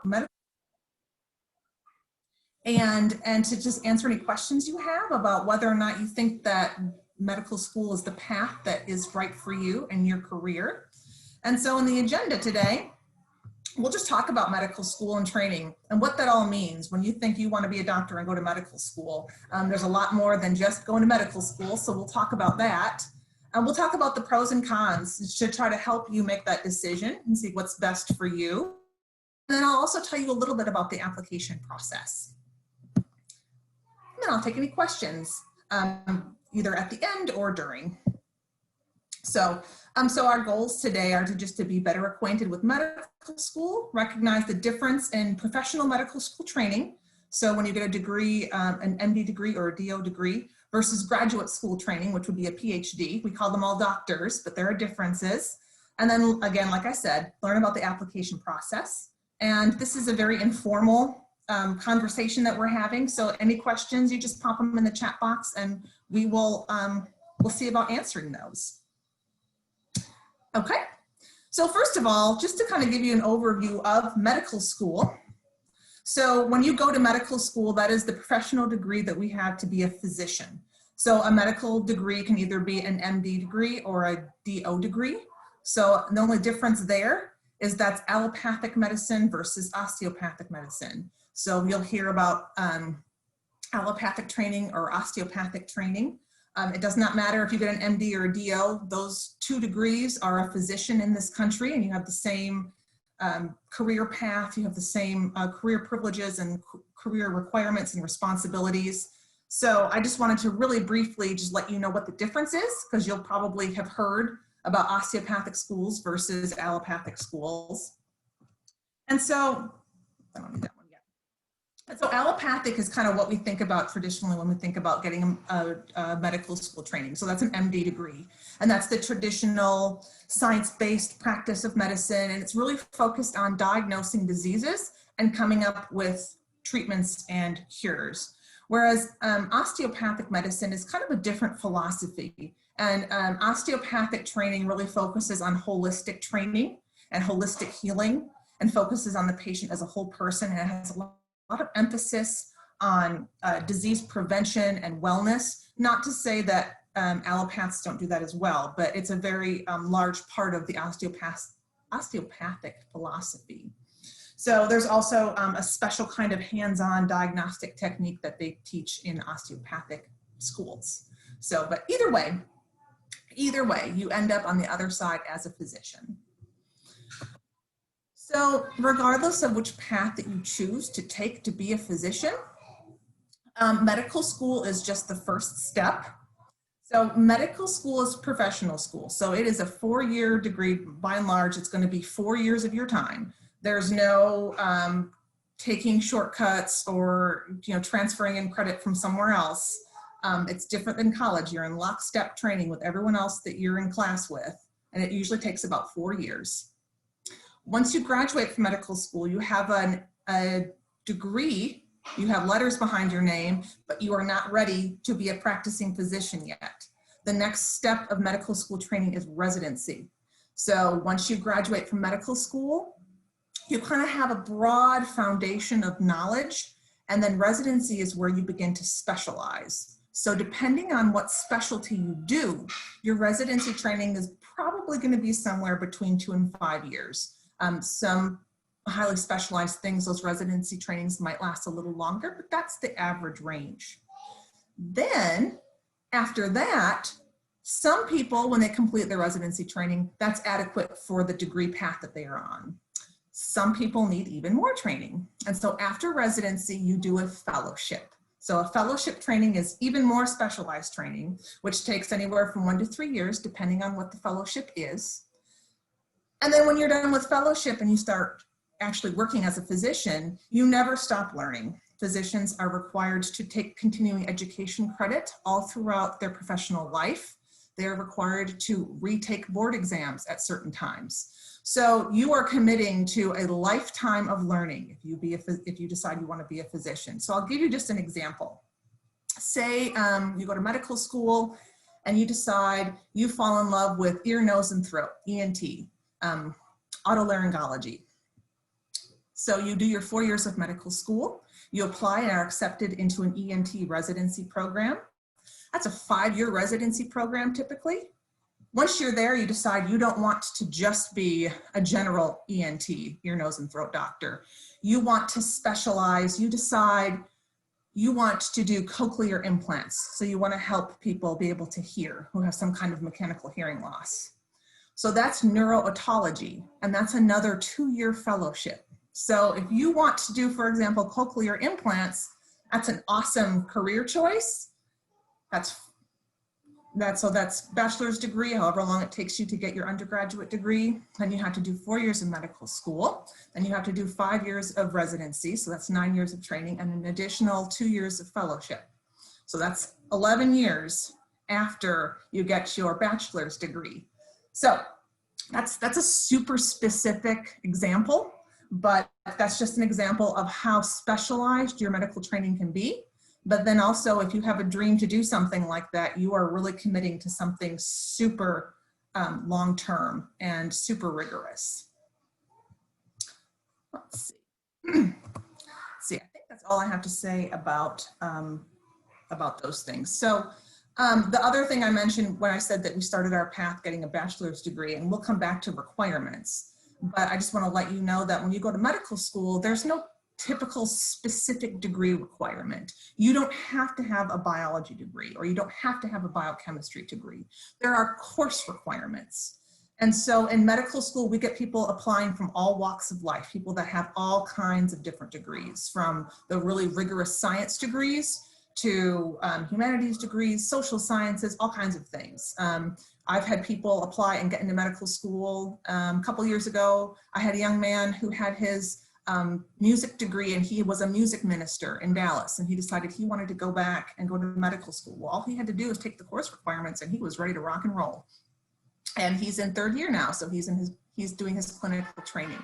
medical and to just answer any questions you have about whether or not you think that medical school is the path that is right for you and your career. And so in the agenda today, we'll just talk about medical school and training and what that all means when you think you want to be a doctor and go to medical school. There's a lot more than just going to medical school, so we'll talk about that. We'll talk about the pros and cons to try to help you make that decision and see what's best for you. And then I'll also tell you a little bit about the application process. And then I'll take any questions, either at the end or during. So our goals today are to be better acquainted with medical school, recognize the difference in professional medical school training. So when you get a degree, an MD degree or a DO degree versus graduate school training, which would be a PhD. We call them all doctors, but there are differences. And then again, like I said, learn about the application process. And this is a very informal conversation that we're having. So any questions, you just pop them in the chat box and we will we'll see about answering those. Okay, so first of all, just to kind of give you an overview of medical school. So when you go to medical school, that is the professional degree that we have to be a physician. So a medical degree can either be an MD degree or a DO degree. So the only difference there is that's allopathic medicine versus osteopathic medicine. So you'll hear about allopathic training or osteopathic training. It does not matter if you get an MD or a DO, those two degrees are a physician in this country and you have the same career path, you have the same career privileges and career requirements and responsibilities. So I just wanted to really briefly just let you know what the difference is, because you'll probably have heard about osteopathic schools versus allopathic schools. And so, I don't need that one yet. And so allopathic is kind of what we think about traditionally when we think about getting a medical school training. So that's an MD degree, and that's the traditional science-based practice of medicine, and it's really focused on diagnosing diseases and coming up with treatments and cures. Whereas osteopathic medicine is kind of a different philosophy, and osteopathic training really focuses on holistic training and holistic healing and focuses on the patient as a whole person, and it has a lot of emphasis on disease prevention and wellness. Not to say that allopaths don't do that as well, but it's a very large part of the osteopathic philosophy. So there's also a special kind of hands-on diagnostic technique that they teach in osteopathic schools. So, but either way, you end up on the other side as a physician. So regardless of which path that you choose to take to be a physician, medical school is just the first step. So medical school is professional school. So it is a 4-year degree. By and large, it's going to be 4 years of your time. There's no taking shortcuts or transferring in credit from somewhere else. It's different than college. You're in lockstep training with everyone else that you're in class with, and it usually takes about 4 years. Once you graduate from medical school, you have a degree, you have letters behind your name, but you are not ready to be a practicing physician yet. The next step of medical school training is residency. So once you graduate from medical school, you kind of have a broad foundation of knowledge, and then residency is where you begin to specialize. So depending on what specialty you do, your residency training is probably going to be somewhere between 2 and 5 years. Some highly specialized things, those residency trainings might last a little longer, but that's the average range. Then after that, some people, when they complete their residency training, that's adequate for the degree path that they are on. Some people need even more training. And so after residency, you do a fellowship. So a fellowship training is even more specialized training, which takes anywhere from 1 to 3 years, depending on what the fellowship is. And then when you're done with fellowship and you start actually working as a physician, you never stop learning. Physicians are required to take continuing education credit all throughout their professional life. They are required to retake board exams at certain times. So you are committing to a lifetime of learning if you decide you want to be a physician. So I'll give you just an example. Say you go to medical school and you decide you fall in love with ear, nose, and throat, ENT, otolaryngology. So you do your 4 years of medical school, you apply and are accepted into an ENT residency program. That's a 5-year residency program typically. Once you're there, you decide you don't want to just be a general ENT, ear, nose, and throat doctor. You want to specialize. You decide you want to do cochlear implants. So you want to help people be able to hear who have some kind of mechanical hearing loss. So that's neurootology, and that's another 2-year fellowship. So if you want to do, for example, cochlear implants, that's an awesome career choice. That's bachelor's degree, however long it takes you to get your undergraduate degree. Then you have to do 4 years of medical school. Then you have to do 5 years of residency. So that's 9 years of training and an additional 2 years of fellowship. So that's 11 years after you get your bachelor's degree. So that's a super specific example, but that's just an example of how specialized your medical training can be. But then also, if you have a dream to do something like that, you are really committing to something super long-term and super rigorous. Let's see. See, I think that's all I have to say about those things. So the other thing I mentioned when I said that we started our path getting a bachelor's degree, and we'll come back to requirements, but I just want to let you know that when you go to medical school, there's no typical specific degree requirement. You don't have to have a biology degree, or you don't have to have a biochemistry degree. There are course requirements. And so in medical school, we get people applying from all walks of life, people that have all kinds of different degrees, from the really rigorous science degrees to humanities degrees, social sciences, all kinds of things. I've had people apply and get into medical school. A couple years ago, I had a young man who had his music degree, and he was a music minister in Dallas, and he decided he wanted to go back and go to medical school. Well, all he had to do was take the course requirements, and he was ready to rock and roll. And he's in 3rd year now, so he's doing his clinical training.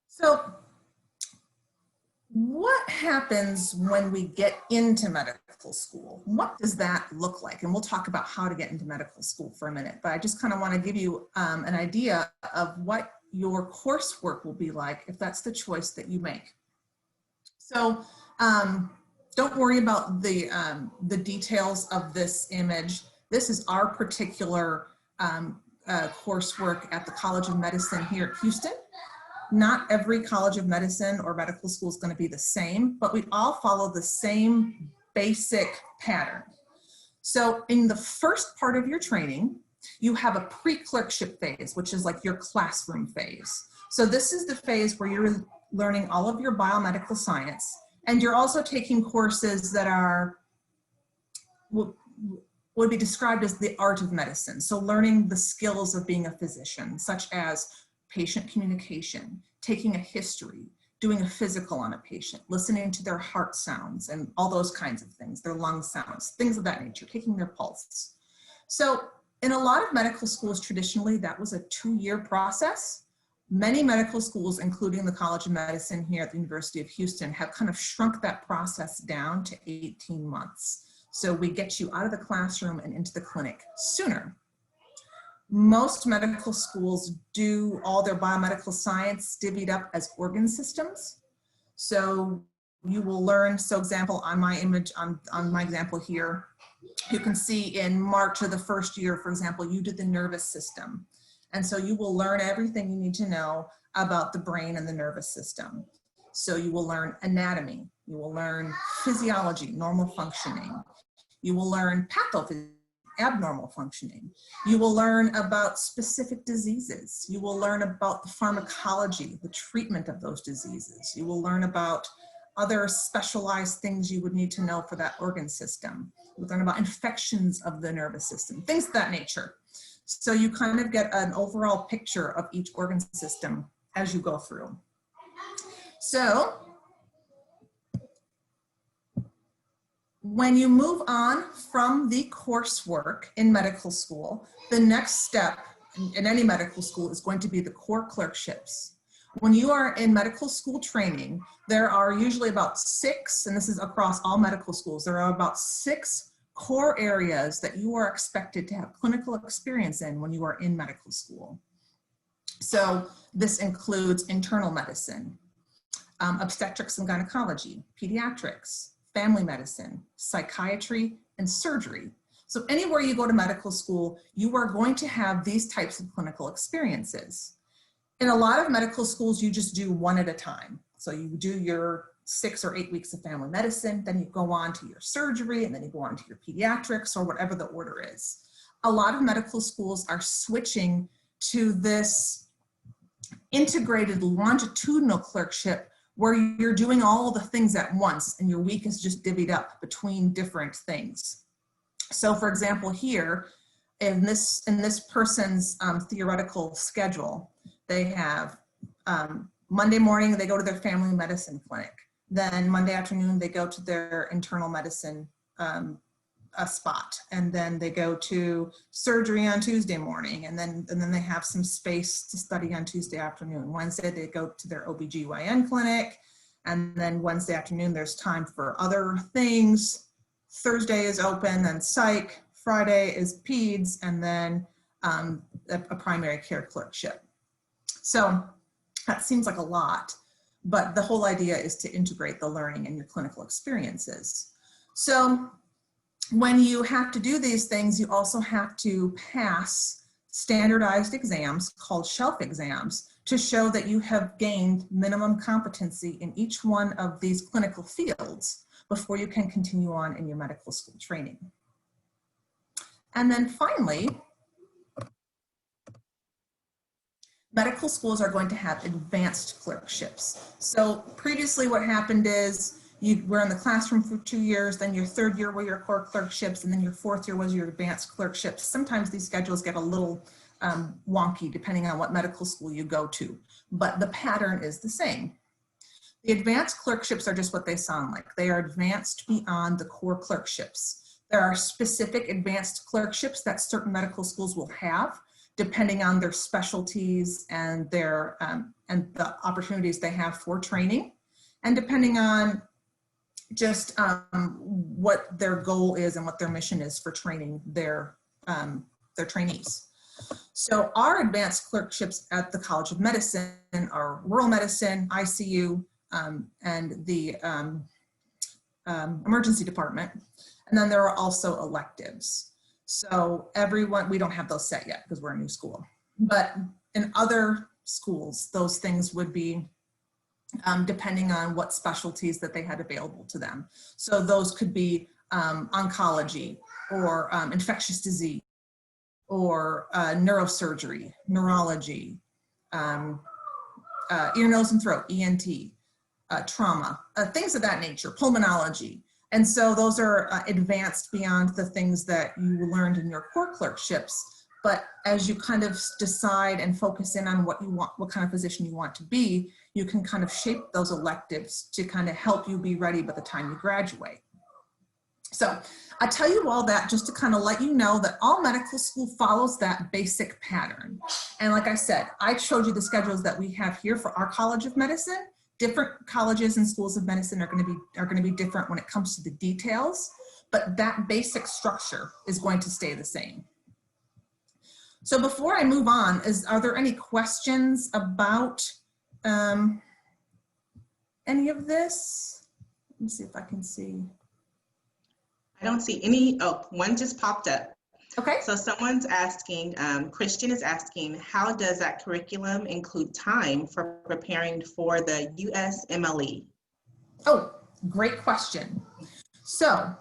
So what happens when we get into medical school? What does that look like? And we'll talk about how to get into medical school for a minute, but I just kind of want to give you an idea of what your coursework will be like if that's the choice that you make. So don't worry about the details of this image. This is our particular coursework at the College of Medicine here at Houston. Not every College of Medicine or medical school is going to be the same, but we all follow the same basic pattern. So in the first part of your training, you have a pre-clerkship phase, which is like your classroom phase. So this is the phase where you're learning all of your biomedical science, and you're also taking courses that are would be described as the art of medicine. So learning the skills of being a physician, such as patient communication, taking a history, doing a physical on a patient, listening to their heart sounds and all those kinds of things, their lung sounds, things of that nature, taking their pulse. So in a lot of medical schools, traditionally, that was a 2-year process. Many medical schools, including the College of Medicine here at the University of Houston, have kind of shrunk that process down to 18 months. So we get you out of the classroom and into the clinic sooner. Most medical schools do all their biomedical science divvied up as organ systems. So you will learn, so example, on my image, on my example here, you can see in March of the first year, for example, you did the nervous system. And so you will learn everything you need to know about the brain and the nervous system. So you will learn anatomy, you will learn physiology, normal functioning. You will learn pathophysiology, abnormal functioning. You will learn about specific diseases. You will learn about the pharmacology, the treatment of those diseases. You will learn about other specialized things you would need to know for that organ system. You'll learn about infections of the nervous system, things of that nature. So you kind of get an overall picture of each organ system as you go through. So when you move on from the coursework in medical school, the next step in any medical school is going to be the core clerkships. When you are in medical school training, there are usually about 6, and this is across all medical schools, there are about 6 core areas that you are expected to have clinical experience in when you are in medical school. So this includes internal medicine, obstetrics and gynecology, pediatrics, family medicine, psychiatry, and surgery. So anywhere you go to medical school, you are going to have these types of clinical experiences. In a lot of medical schools, you just do one at a time. So you do your 6 or 8 weeks of family medicine, then you go on to your surgery, and then you go on to your pediatrics, or whatever the order is. A lot of medical schools are switching to this integrated longitudinal clerkship where you're doing all the things at once and your week is just divvied up between different things. So for example, here in this person's theoretical schedule, they have Monday morning, they go to their family medicine clinic. Then Monday afternoon, they go to their internal medicine spot. And then they go to surgery on Tuesday morning. And then they have some space to study on Tuesday afternoon. Wednesday, they go to their OBGYN clinic. And then Wednesday afternoon, there's time for other things. Thursday is open, then psych. Friday is peds, and then a primary care clerkship. So that seems like a lot, but the whole idea is to integrate the learning and your clinical experiences. So when you have to do these things, you also have to pass standardized exams called shelf exams to show that you have gained minimum competency in each one of these clinical fields before you can continue on in your medical school training. And then finally, medical schools are going to have advanced clerkships. So previously what happened is you were in the classroom for 2 years, then your third year were your core clerkships, and then your fourth year was your advanced clerkships. Sometimes these schedules get a little wonky depending on what medical school you go to, but the pattern is the same. The advanced clerkships are just what they sound like. They are advanced beyond the core clerkships. There are specific advanced clerkships that certain medical schools will have, depending on their specialties and their and the opportunities they have for training, and depending on just what their goal is and what their mission is for training their trainees. So our advanced clerkships at the College of Medicine are rural medicine, ICU, and the emergency department. And then there are also electives. So everyone, we don't have those set yet because we're a new school, but in other schools, those things would be depending on what specialties that they had available to them. So those could be oncology or infectious disease or neurosurgery, neurology, ear, nose, and throat, ENT, trauma, things of that nature, pulmonology. And so those are advanced beyond the things that you learned in your core clerkships. But as you kind of decide and focus in on what you want, what kind of physician you want to be, you can kind of shape those electives to kind of help you be ready by the time you graduate. So I tell you all that just to kind of let you know that all medical school follows that basic pattern. And like I said, I showed you the schedules that we have here for our College of Medicine. Different colleges and schools of medicine are going to be different when it comes to the details, but that basic structure is going to stay the same. So before I move on, are there any questions about any of this? Let me see if I can see. I don't see any. Oh, one just popped up. Okay. So someone's asking, Christian is asking, how does that curriculum include time for preparing for the USMLE? Oh, great question. So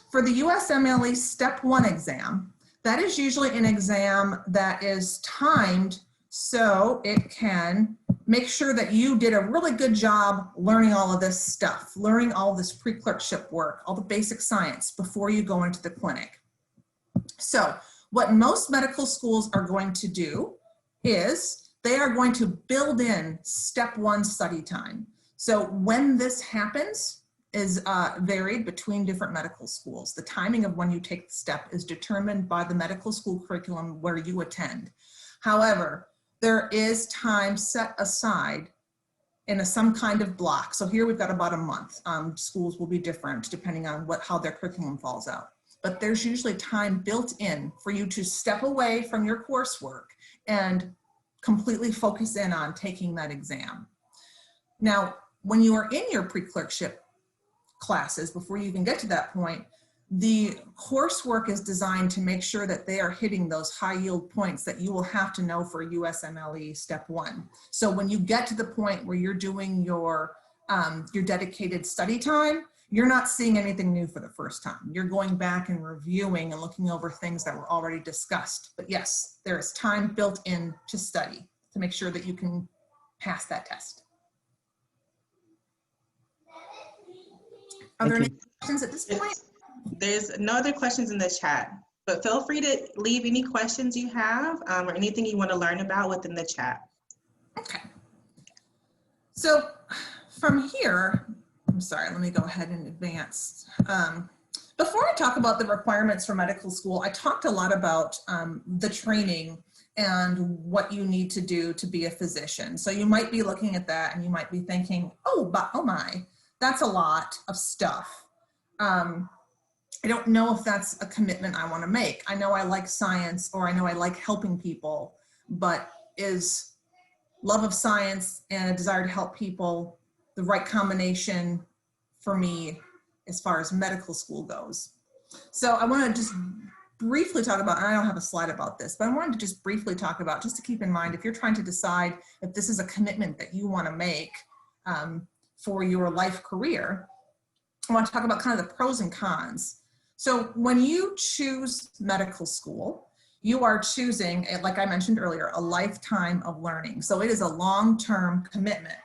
for the USMLE Step 1 exam, that is usually an exam that is timed so it can make sure that you did a really good job learning all of this stuff, learning all this pre-clerkship work, all the basic science before you go into the clinic. So what most medical schools are going to do is they are going to build in Step 1 study time. So when this happens is varied between different medical schools. The timing of when you take the step is determined by the medical school curriculum where you attend. However, there is time set aside in some kind of block. So here we've got about a month. Schools will be different depending on how their curriculum falls out. But there's usually time built in for you to step away from your coursework and completely focus in on taking that exam. Now, when you are in your pre-clerkship classes, before you even get to that point, the coursework is designed to make sure that they are hitting those high yield points that you will have to know for USMLE Step 1. So when you get to the point where you're doing your dedicated study time, you're not seeing anything new for the first time. You're going back and reviewing and looking over things that were already discussed. But yes, there is time built in to study to make sure that you can pass that test. Are there any questions at this point? There's no other questions in the chat, but feel free to leave any questions you have or anything you want to learn about within the chat. Okay. So from here, I'm sorry, let me go ahead and advance. Before I talk about the requirements for medical school, I talked a lot about the training and what you need to do to be a physician. So you might be looking at that and you might be thinking, oh my, that's a lot of stuff. I don't know if that's a commitment I want to make. I know I like science, or I know I like helping people, but is love of science and a desire to help people the right combination for me as far as medical school goes? So I want to just briefly talk about, and I don't have a slide about this, but I wanted to just briefly talk about, just to keep in mind, if you're trying to decide if this is a commitment that you want to make for your life career, I want to talk about kind of the pros and cons. So when you choose medical school, you are choosing, like I mentioned earlier, a lifetime of learning. So it is a long-term commitment.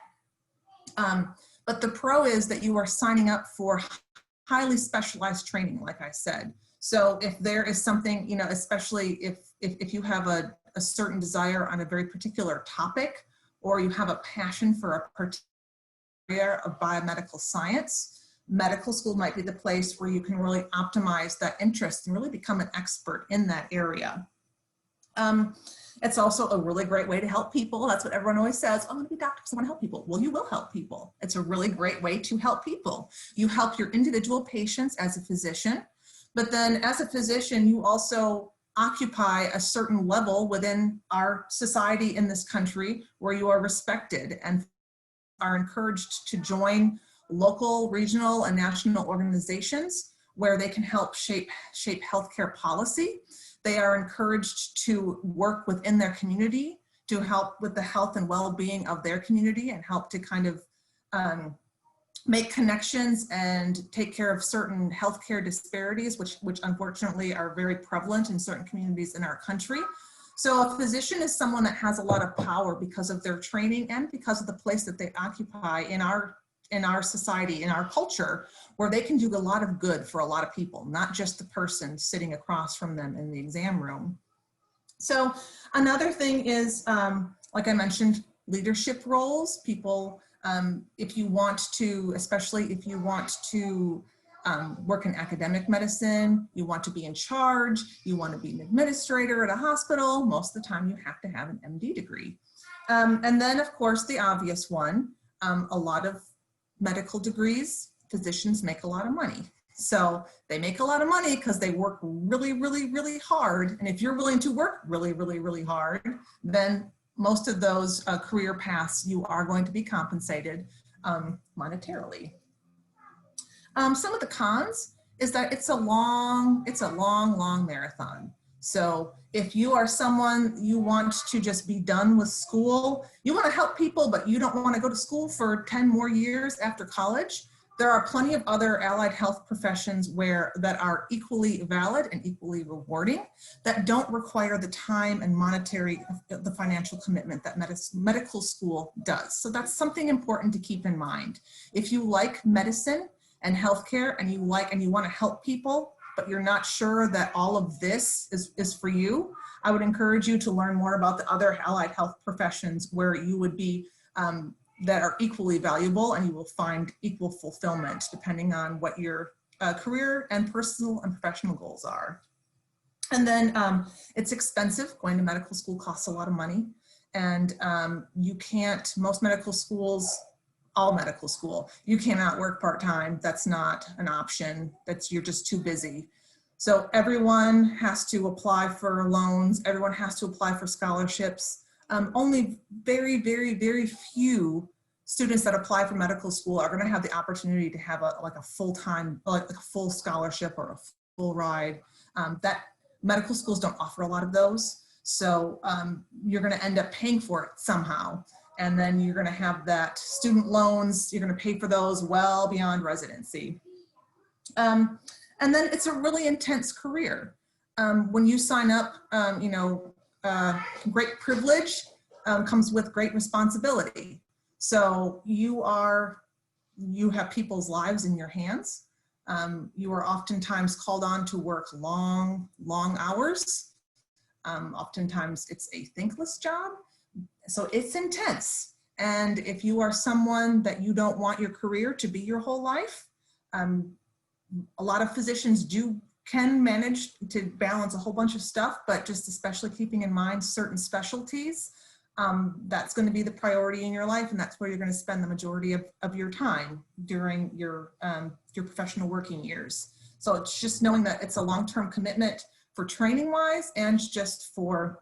But the pro is that you are signing up for highly specialized training, like I said. So if there is something, you know, especially if you have a certain desire on a very particular topic, or you have a passion for a particular area of biomedical science, medical school might be the place where you can really optimize that interest and really become an expert in that area. It's also a really great way to help people. That's what everyone always says, I'm going to be a doctor because I want to help people. Well, you will help people. It's a really great way to help people. You help your individual patients as a physician, but then as a physician, you also occupy a certain level within our society in this country where you are respected and are encouraged to join local, regional, and national organizations where they can help shape healthcare policy. They are encouraged to work within their community to help with the health and well-being of their community and help to kind of make connections and take care of certain healthcare disparities, which unfortunately are very prevalent in certain communities in our country. So a physician is someone that has a lot of power because of their training and because of the place that they occupy in our society, in our culture, where they can do a lot of good for a lot of people, not just the person sitting across from them in the exam room. So another thing is, like I mentioned, leadership roles. People, if you want to, especially if you want to work in academic medicine, you want to be in charge, you want to be an administrator at a hospital, most of the time you have to have an MD degree. And then of course, the obvious one, a lot of medical degrees, physicians make a lot of money. So they make a lot of money because they work really, really, really hard. And if you're willing to work really, really, really hard, then most of those career paths, you are going to be compensated monetarily. Some of the cons is that it's a long marathon. So if you are someone, you want to just be done with school, you want to help people, but you don't want to go to school for 10 more years after college, there are plenty of other allied health professions that are equally valid and equally rewarding, that don't require the time and the financial commitment that medical school does. So that's something important to keep in mind. If you like medicine and healthcare and you want to help people, but you're not sure that all of this is for you, I would encourage you to learn more about the other allied health professions where you would be, that are equally valuable, and you will find equal fulfillment depending on what your career and personal and professional goals are. And then it's expensive. Going to medical school costs a lot of money, and you can't, most medical schools, all medical school, you cannot work part-time. That's not an option. You're just too busy. So everyone has to apply for loans. Everyone has to apply for scholarships. Only very, very, very few students that apply for medical school are going to have the opportunity to have like a full-time, like a full scholarship or a full ride. That medical schools don't offer a lot of those. So you're going to end up paying for it somehow. And then you're going to have that student loans, you're going to pay for those well beyond residency. And then it's a really intense career. When you sign up, great privilege comes with great responsibility. So you have people's lives in your hands. You are oftentimes called on to work long, long hours. Oftentimes it's a thankless job. So it's intense. And if you are someone that you don't want your career to be your whole life, a lot of physicians can manage to balance a whole bunch of stuff, but just especially keeping in mind certain specialties, that's going to be the priority in your life, and that's where you're going to spend the majority of your time during your professional working years. So it's just knowing that it's a long-term commitment for training wise and just for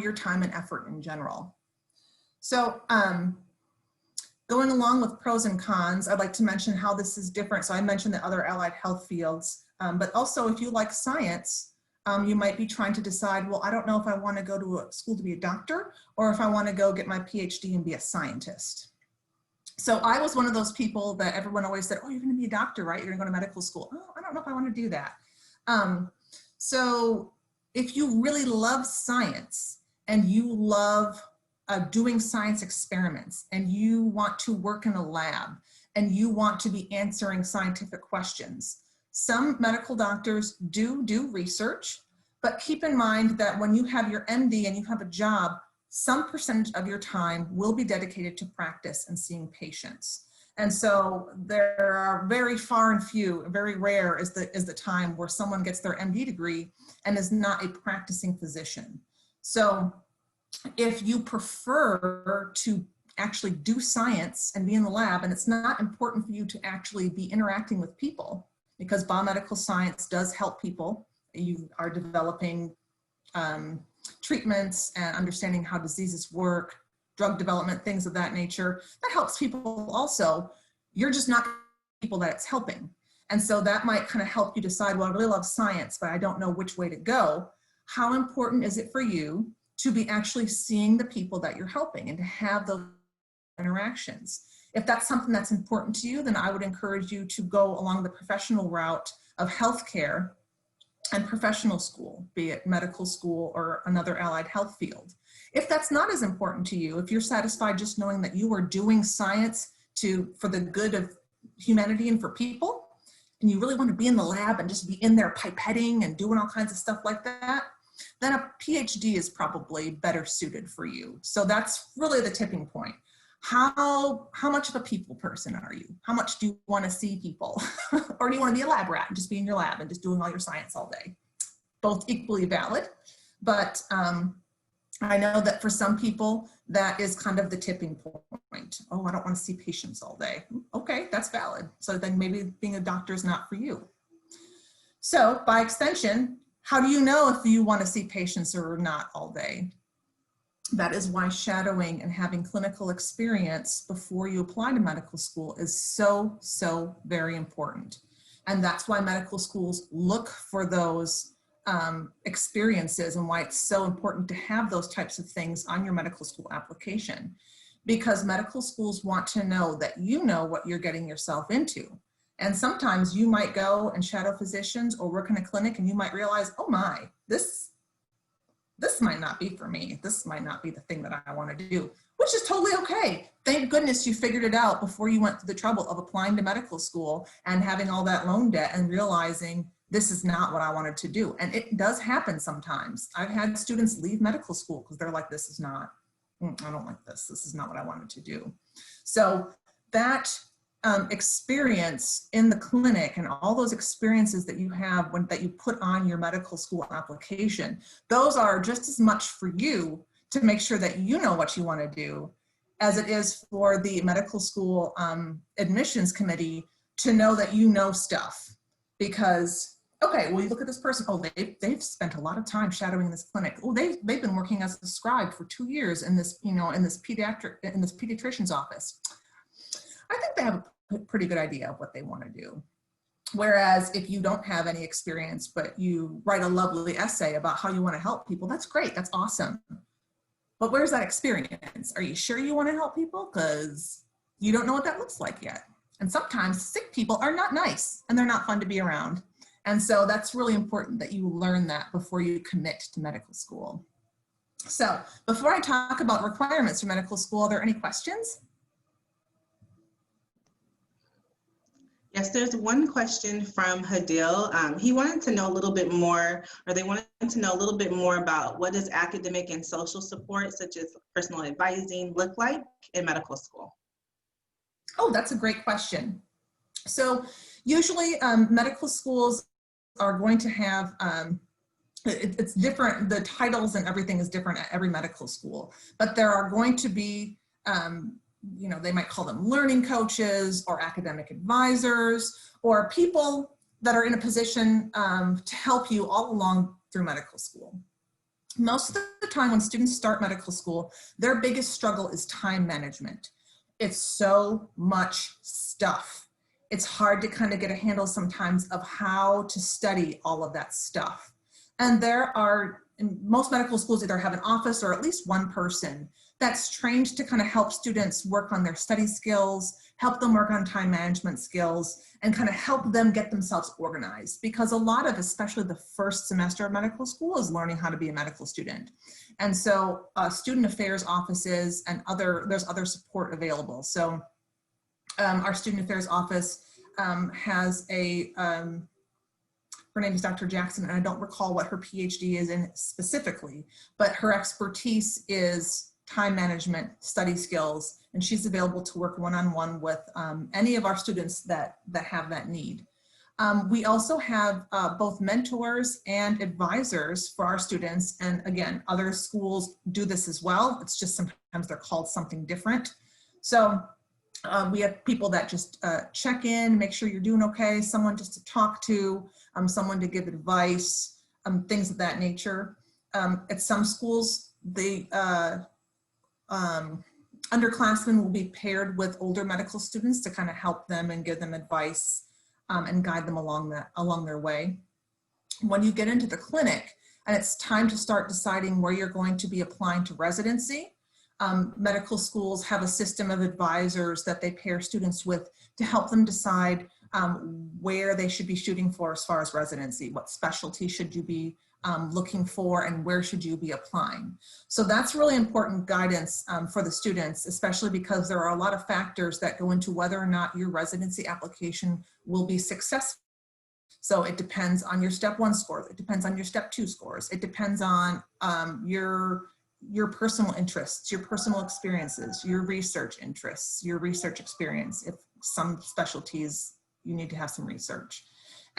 your time and effort in general. So going along with pros and cons, I'd like to mention how this is different. So I mentioned the other allied health fields, but also if you like science, you might be trying to decide, well, I don't know if I want to go to a school to be a doctor or if I want to go get my PhD and be a scientist. So I was one of those people that everyone always said, oh, you're going to be a doctor, right? You're going to go to medical school. Oh, I don't know if I want to do that. So if you really love science and you love doing science experiments and you want to work in a lab and you want to be answering scientific questions, some medical doctors do research, but keep in mind that when you have your MD and you have a job, some percentage of your time will be dedicated to practice and seeing patients. And so there are very far and few, very rare is the time where someone gets their MD degree and is not a practicing physician. So if you prefer to actually do science and be in the lab, and it's not important for you to actually be interacting with people, because biomedical science does help people. You are developing treatments and understanding how diseases work, drug development, things of that nature. That helps people also. You're just not people that it's helping. And so that might kind of help you decide, well, I really love science, but I don't know which way to go. How important is it for you to be actually seeing the people that you're helping and to have those interactions? If that's something that's important to you, then I would encourage you to go along the professional route of healthcare and professional school, be it medical school or another allied health field. If that's not as important to you, if you're satisfied just knowing that you are doing science for the good of humanity and for people, and you really want to be in the lab and just be in there pipetting and doing all kinds of stuff like that, then a PhD is probably better suited for you. So that's really the tipping point. How much of a people person are you? How much do you want to see people? Or do you want to be a lab rat and just be in your lab and just doing all your science all day? Both equally valid, but I know that for some people, that is kind of the tipping point. Oh, I don't want to see patients all day. Okay, that's valid. So then maybe being a doctor is not for you. So by extension, how do you know if you want to see patients or not all day? That is why shadowing and having clinical experience before you apply to medical school is so, so very important. And that's why medical schools look for those experiences and why it's so important to have those types of things on your medical school application. Because medical schools want to know that you know what you're getting yourself into. And sometimes you might go and shadow physicians or work in a clinic and you might realize, oh my, this might not be for me. This might not be the thing that I want to do, which is totally okay. Thank goodness you figured it out before you went through the trouble of applying to medical school and having all that loan debt and realizing this is not what I wanted to do. And it does happen sometimes. I've had students leave medical school because they're like, this is not, I don't like this. This is not what I wanted to do. So that experience in the clinic and all those experiences that you have that you put on your medical school application, those are just as much for you to make sure that you know what you want to do as it is for the medical school admissions committee to know that you know stuff. Because, Okay, well, you look at this person, oh, they've spent a lot of time shadowing this clinic. Oh, they've been working as a scribe for 2 years in this, in this pediatrician's office. I think they have a pretty good idea of what they want to do. Whereas if you don't have any experience, but you write a lovely essay about how you want to help people, that's great, that's awesome. But where's that experience? Are you sure you want to help people? Because you don't know what that looks like yet. And sometimes sick people are not nice and they're not fun to be around. And so that's really important that you learn that before you commit to medical school. So before I talk about requirements for medical school, are there any questions? Yes, there's one question from Hadil. He wanted to know a little bit more, or they wanted to know a little bit more about what does academic and social support, such as personal advising, look like in medical school? Oh, that's a great question. So usually medical schools are going to have, it's different, the titles and everything is different at every medical school, but there are going to be, they might call them learning coaches or academic advisors or people that are in a position to help you all along through medical school. Most of the time when students start medical school, their biggest struggle is time management. It's so much stuff. It's hard to kind of get a handle sometimes of how to study all of that stuff. And there are, in most medical schools either have an office or at least one person that's trained to kind of help students work on their study skills, help them work on time management skills, and kind of help them get themselves organized. Because a lot of, especially the first semester of medical school, is learning how to be a medical student. And so student affairs offices and there's other support available. So our student affairs office has her name is Dr. Jackson, and I don't recall what her PhD is in specifically, but her expertise is time management, study skills, and she's available to work one-on-one with any of our students that have that need. We also have both mentors and advisors for our students, and again, other schools do this as well. It's just sometimes they're called something different. So we have people that just check in, make sure you're doing okay, someone just to talk to, someone to give advice, things of that nature. At some schools, the underclassmen will be paired with older medical students to kind of help them and give them advice and guide them along their way. When you get into the clinic and it's time to start deciding where you're going to be applying to residency, medical schools have a system of advisors that they pair students with to help them decide where they should be shooting for as far as residency, what specialty should you be looking for, and where should you be applying. So that's really important guidance for the students, especially because there are a lot of factors that go into whether or not your residency application will be successful. So it depends on your step 1 scores, it depends on your step 2 scores, it depends on your personal interests, your personal experiences, your research interests, your research experience. If some specialties, you need to have some research.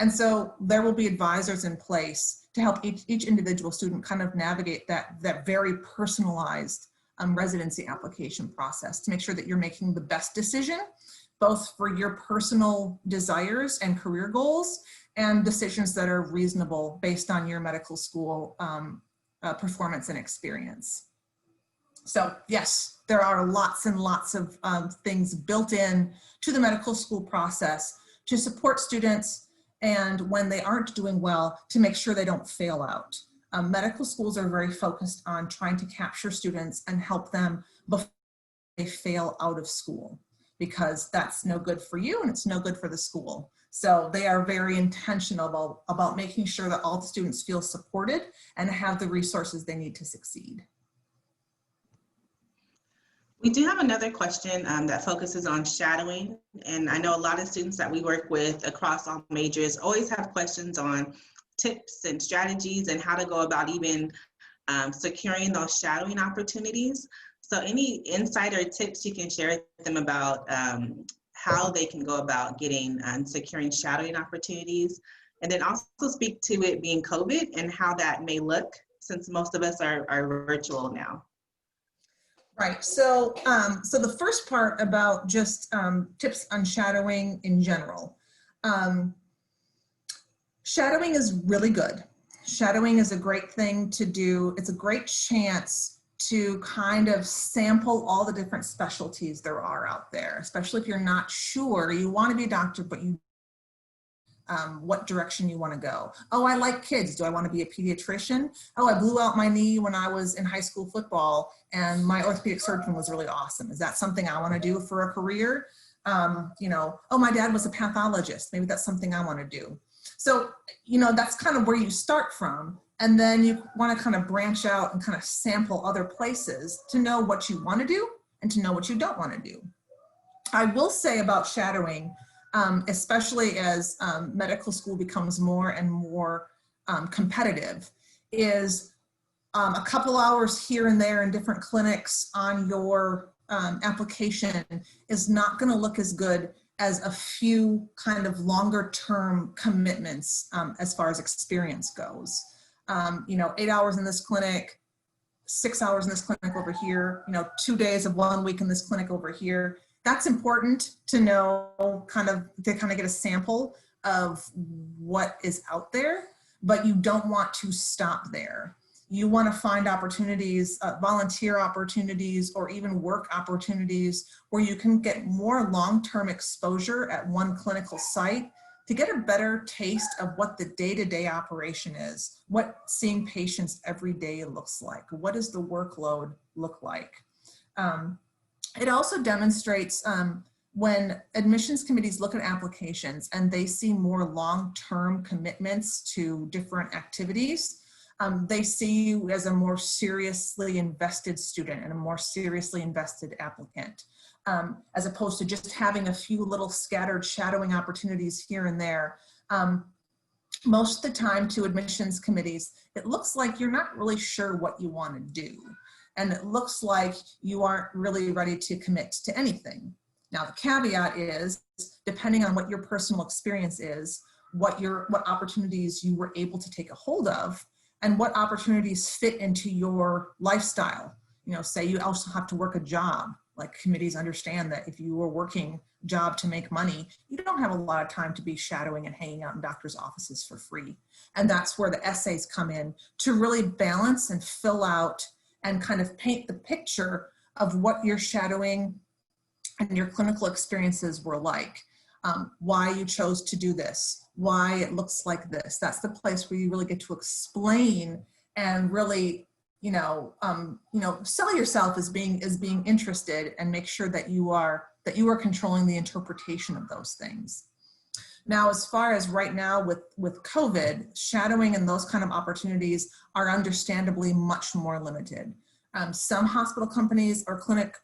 And so there will be advisors in place to help each individual student kind of navigate that very personalized residency application process to make sure that you're making the best decision, both for your personal desires and career goals, and decisions that are reasonable based on your medical school performance and experience. So yes, there are lots and lots of things built in to the medical school process to support students, and when they aren't doing well, to make sure they don't fail out. Medical schools are very focused on trying to capture students and help them before they fail out of school, because that's no good for you and it's no good for the school. So they are very intentional about making sure that all the students feel supported and have the resources they need to succeed. We do have another question that focuses on shadowing. And I know a lot of students that we work with across all majors always have questions on tips and strategies and how to go about even securing those shadowing opportunities. So any insight or tips you can share with them about how they can go about getting and securing shadowing opportunities, and then also speak to it being COVID and how that may look, since most of us are virtual now. Right, so so the first part about just tips on shadowing in general. Shadowing is really good. Shadowing is a great thing to do. It's a great chance to kind of sample all the different specialties there are out there, especially if you're not sure. You want to be a doctor, but you what direction you want to go. Oh, I like kids. Do I want to be a pediatrician? Oh, I blew out my knee when I was in high school football and my orthopedic surgeon was really awesome. Is that something I want to do for a career? You know, oh, my dad was a pathologist. Maybe that's something I want to do. So, you know, that's kind of where you start from. And then you want to kind of branch out and kind of sample other places to know what you want to do and to know what you don't want to do. I will say about shadowing, especially as medical school becomes more and more competitive, is a couple hours here and there in different clinics on your application is not going to look as good as a few kind of longer term commitments as far as experience goes. You know, 8 hours in this clinic, 6 hours in this clinic over here, you know, 2 days of 1 week in this clinic over here. That's important to know, kind of get a sample of what is out there, but you don't want to stop there. You want to find opportunities, volunteer opportunities, or even work opportunities where you can get more long-term exposure at one clinical site to get a better taste of what the day-to-day operation is, what seeing patients every day looks like, what does the workload look like. It also demonstrates when admissions committees look at applications and they see more long-term commitments to different activities, they see you as a more seriously invested student and a more seriously invested applicant, as opposed to just having a few little scattered shadowing opportunities here and there. Most of the time to admissions committees, it looks like you're not really sure what you want to do. And it looks like you aren't really ready to commit to anything. Now, the caveat is, depending on what your personal experience is, what opportunities you were able to take a hold of, and what opportunities fit into your lifestyle. You know, say you also have to work a job. Like, committees understand that if you are working a job to make money, you don't have a lot of time to be shadowing and hanging out in doctors' offices for free. And that's where the essays come in to really balance and fill out and kind of paint the picture of what your shadowing and your clinical experiences were like, why you chose to do this, why it looks like this. That's the place where you really get to explain and really, sell yourself as being interested, and make sure that you are controlling the interpretation of those things. Now, as far as right now with COVID, shadowing and those kind of opportunities are understandably much more limited. Some hospital companies or clinics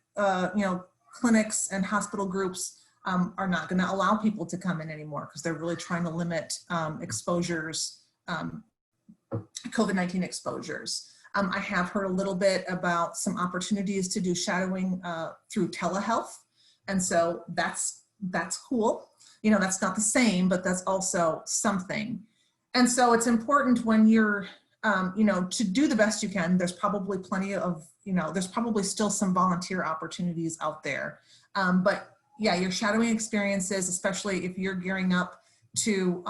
and hospital groups are not going to allow people to come in anymore because they're really trying to limit exposures, COVID-19 exposures. I have heard a little bit about some opportunities to do shadowing through telehealth, and so that's cool. You know, that's not the same, but that's also something. And so it's important when you're, to do the best you can. There's probably plenty of, there's probably still some volunteer opportunities out there. But yeah, your shadowing experiences, especially if you're gearing up to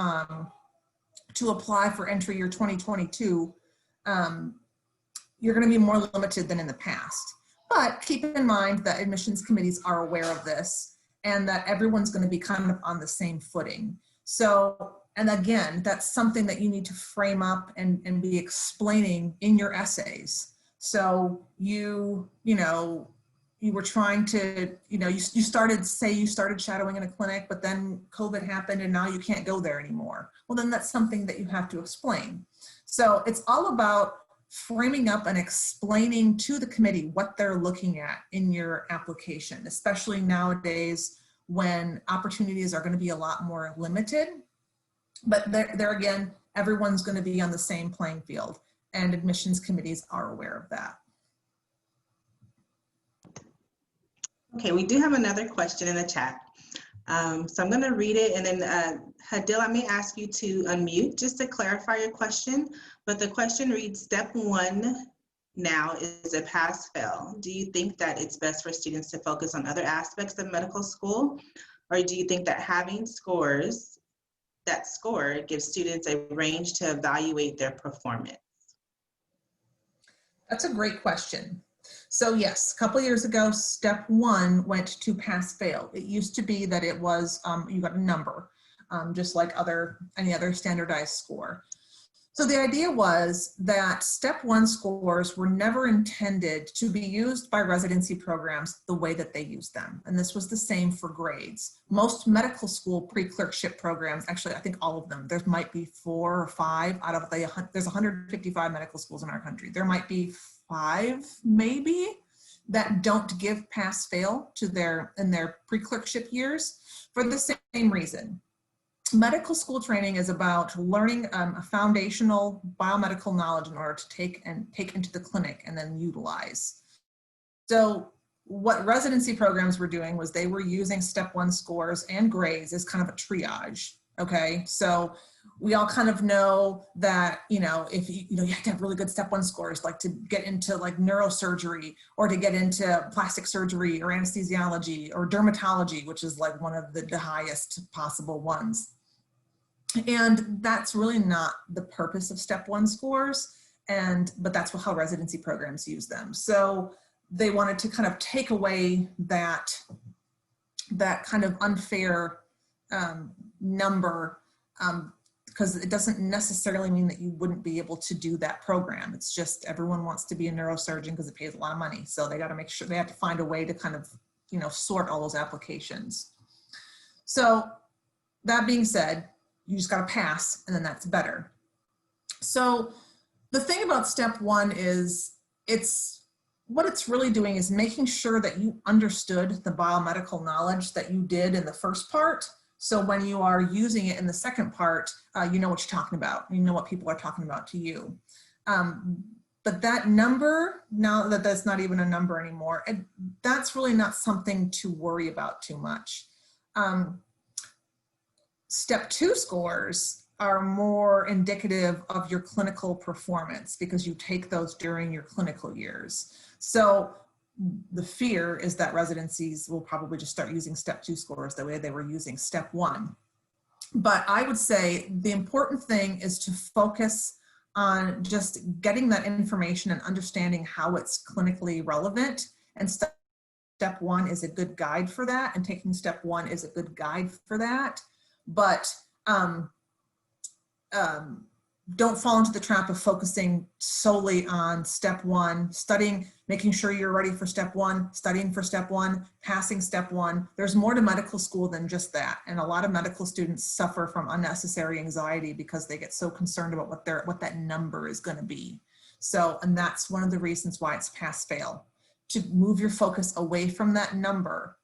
apply for entry year 2022, you're going to be more limited than in the past. But keep in mind that admissions committees are aware of this, and that everyone's going to be kind of on the same footing. So, and again, that's something that you need to frame up and be explaining in your essays. So you were trying to, you started shadowing in a clinic, but then COVID happened and now you can't go there anymore. Well, then that's something that you have to explain. So it's all about framing up and explaining to the committee what they're looking at in your application, especially nowadays when opportunities are going to be a lot more limited. But there again, everyone's going to be on the same playing field, and admissions committees are aware of that. Okay, we do have another question in the chat. So I'm going to read it, and then Hadil, I may ask you to unmute just to clarify your question. But the question reads, step 1 now is a pass-fail. Do you think that it's best for students to focus on other aspects of medical school? Or do you think that having scores that score gives students a range to evaluate their performance? That's a great question. So yes, a couple of years ago, step one went to pass fail. It used to be that it was, you got a number, just like any other standardized score. So the idea was that step one scores were never intended to be used by residency programs the way that they use them. And this was the same for grades. Most medical school pre-clerkship programs, actually, I think all of them, there might be 4 or 5 out of there's 155 medical schools in our country. There might be 5 maybe that don't give pass fail to in their pre-clerkship years for the same reason. Medical school training is about learning a foundational biomedical knowledge in order to take into the clinic and then utilize. So what residency programs were doing was they were using step one scores and grades as kind of a triage. Okay, so we all kind of know that, if you have to have really good step one scores, like to get into like neurosurgery or to get into plastic surgery or anesthesiology or dermatology, which is like one of the highest possible ones. And that's really not the purpose of step one scores, but that's how residency programs use them. So they wanted to kind of take away that kind of unfair number, because it doesn't necessarily mean that you wouldn't be able to do that program. It's just everyone wants to be a neurosurgeon because it pays a lot of money. So they got to make sure they have to find a way to kind of, sort all those applications. So that being said, you just got to pass, and then that's better. So the thing about step one is what it's really doing is making sure that you understood the biomedical knowledge that you did in the first part. So when you are using it in the second part, you know what you're talking about. You know what people are talking about to you. But that number, now that that's not even a number anymore, that's really not something to worry about too much. Step two scores are more indicative of your clinical performance because you take those during your clinical years. So the fear is that residencies will probably just start using step two scores the way they were using step one. But I would say the important thing is to focus on just getting that information and understanding how it's clinically relevant. And step one is a good guide for that, and taking step one is a good guide for that. But don't fall into the trap of focusing solely on step one, studying, making sure you're ready for step one, studying for step one, passing step one. There's more to medical school than just that. And a lot of medical students suffer from unnecessary anxiety because they get so concerned about what that number is going to be. So, and that's one of the reasons why it's pass fail, to move your focus away from that number.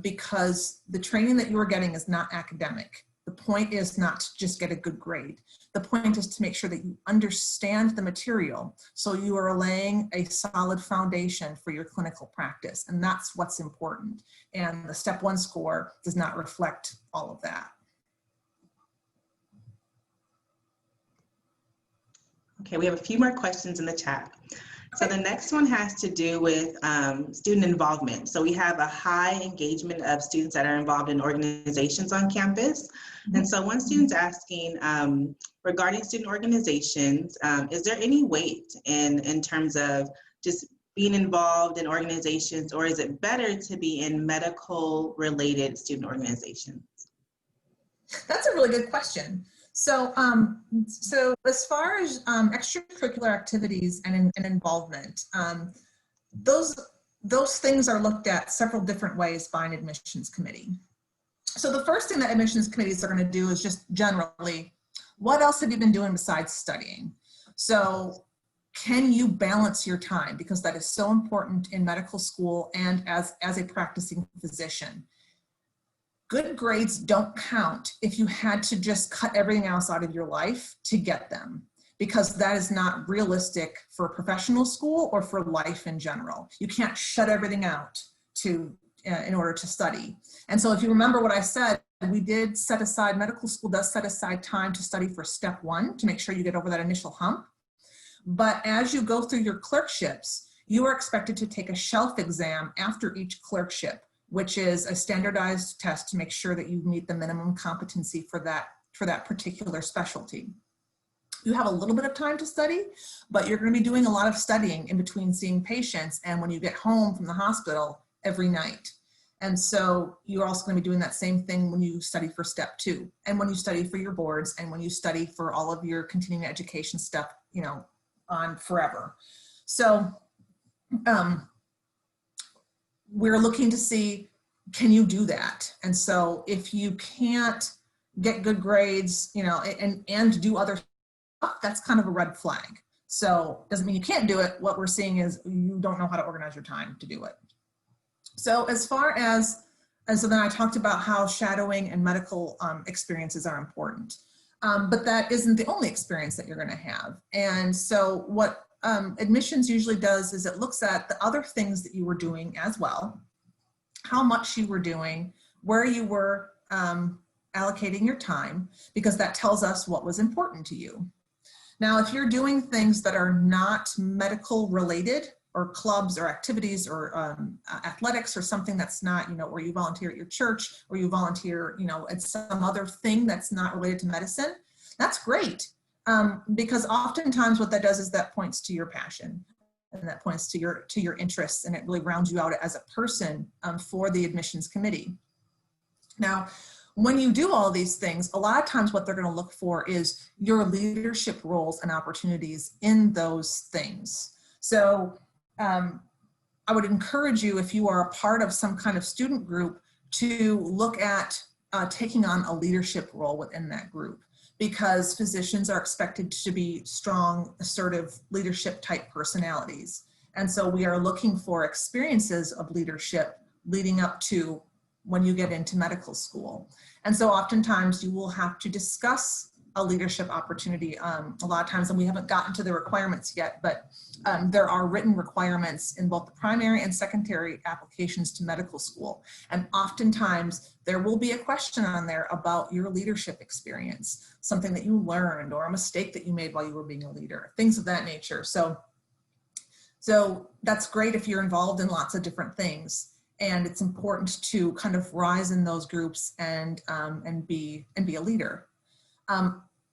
Because the training that you are getting is not academic. The point is not to just get a good grade. The point is to make sure that you understand the material so you are laying a solid foundation for your clinical practice. And that's what's important. And the step one score does not reflect all of that. Okay, we have a few more questions in the chat. So the next one has to do with student involvement. So we have a high engagement of students that are involved in organizations on campus. And so one student's asking, regarding student organizations, is there any weight in terms of just being involved in organizations, or is it better to be in medical related student organizations? That's a really good question. So, so as far as extracurricular activities and involvement, those things are looked at several different ways by an admissions committee. So the first thing that admissions committees are going to do is just generally, what else have you been doing besides studying? So can you balance your time? Because that is so important in medical school and as a practicing physician. Good grades don't count if you had to just cut everything else out of your life to get them, because that is not realistic for professional school or for life in general. You can't shut everything out in order to study. And so if you remember what I said, we did set aside, medical school does set aside time to study for step one to make sure you get over that initial hump. But as you go through your clerkships, you are expected to take a shelf exam after each clerkship, which is a standardized test to make sure that you meet the minimum competency for that for that particular specialty. You have a little bit of time to study, but you're going to be doing a lot of studying in between seeing patients and when you get home from the hospital every night. And so you're also going to be doing that same thing when you study for step 2 and when you study for your boards and when you study for all of your continuing education stuff, you know, on forever. So we're looking to see, can you do that? And so if you can't get good grades, you know, and do other stuff, that's kind of a red flag. So doesn't mean you can't do it. What we're seeing is you don't know how to organize your time to do it. So as far as, and so then I talked about how shadowing and medical experiences are important, but that isn't the only experience that you're going to have. And so what admissions usually does is it looks at the other things that you were doing as well, how much you were doing, where you were allocating your time, because that tells us what was important to you. Now, if you're doing things that are not medical related, or clubs or activities or athletics or something that's not, you know, where you volunteer at your church or you volunteer, you know, at some other thing that's not related to medicine, that's great. Because oftentimes what that does is that points to your passion and that points to your interests, and it really rounds you out as a person for the admissions committee. Now, when you do all these things, a lot of times what they're going to look for is your leadership roles and opportunities in those things. So I would encourage you, if you are a part of some kind of student group, to look at taking on a leadership role within that group, because physicians are expected to be strong, assertive, leadership type personalities. And so we are looking for experiences of leadership leading up to when you get into medical school. And so oftentimes you will have to discuss a leadership opportunity a lot of times, and we haven't gotten to the requirements yet, but there are written requirements in both the primary and secondary applications to medical school. And oftentimes there will be a question on there about your leadership experience, something that you learned or a mistake that you made while you were being a leader, things of that nature. So that's great if you're involved in lots of different things. And it's important to kind of rise in those groups and be a leader.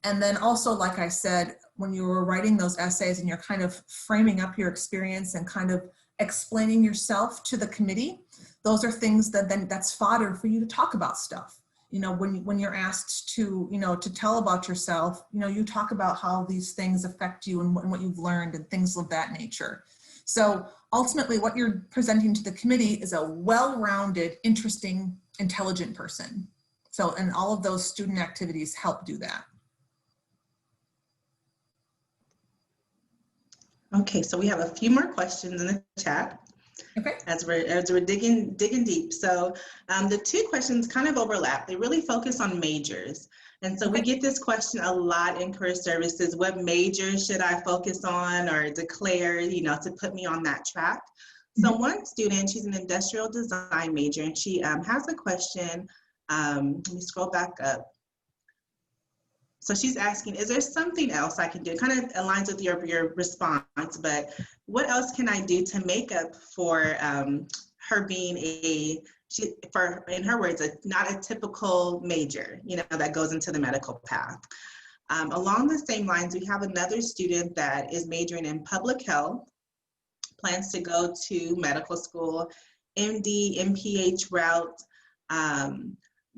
And then also, like I said, when you were writing those essays and you're kind of framing up your experience and kind of explaining yourself to the committee, those are things that then that's fodder for you to talk about stuff. You know, when you're asked to, you know, to tell about yourself, you know, you talk about how these things affect you and what you've learned and things of that nature. So ultimately what you're presenting to the committee is a well-rounded, interesting, intelligent person. So, and all of those student activities help do that. Okay, so we have a few more questions in the chat. Okay. As we're digging deep. So the two questions kind of overlap. They really focus on majors. And so we get this question a lot in career services: what major should I focus on or declare, you know, to put me on that track? So one student, she's an industrial design major, and she has a question. Let me scroll back up. So she's asking, is there something else I can do? It kind of aligns with your response, but what else can I do to make up for her being in her words, not a typical major, you know, that goes into the medical path. Along the same lines, we have another student that is majoring in public health, plans to go to medical school, MD, MPH route,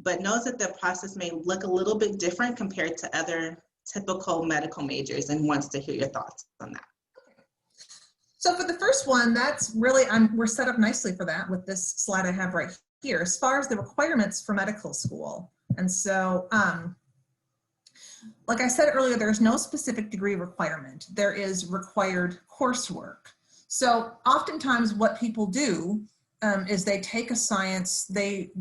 but knows that the process may look a little bit different compared to other typical medical majors, and wants to hear your thoughts on that. So for the first one, that's really, we're set up nicely for that with this slide I have right here, as far as the requirements for medical school. And so, like I said earlier, there's no specific degree requirement. There is required coursework. So oftentimes what people do is they take a science, they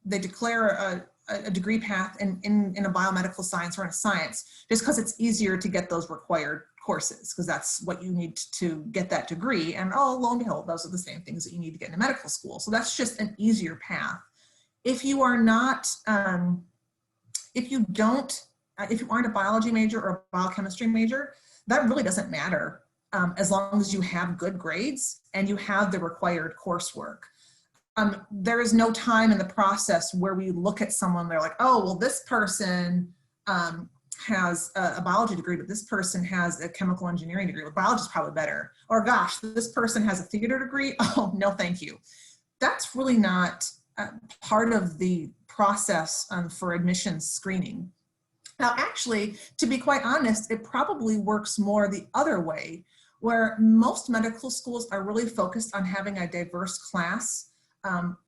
declare a degree path in a biomedical science or in a science, just because it's easier to get those required courses, because that's what you need to get that degree. And oh, lo and behold, those are the same things that you need to get into medical school. So that's just an easier path. If you are not, if you aren't a biology major or a biochemistry major, that really doesn't matter, as long as you have good grades and you have the required coursework. there is no time in the process where we look at someone, they're like, oh, well, this person has a biology degree, but this person has a chemical engineering degree. Well, biology is probably better. Or gosh, this person has a theater degree. Oh, no, thank you. That's really not part of the process for admissions screening. Now, actually, to be quite honest, it probably works more the other way, where most medical schools are really focused on having a diverse class,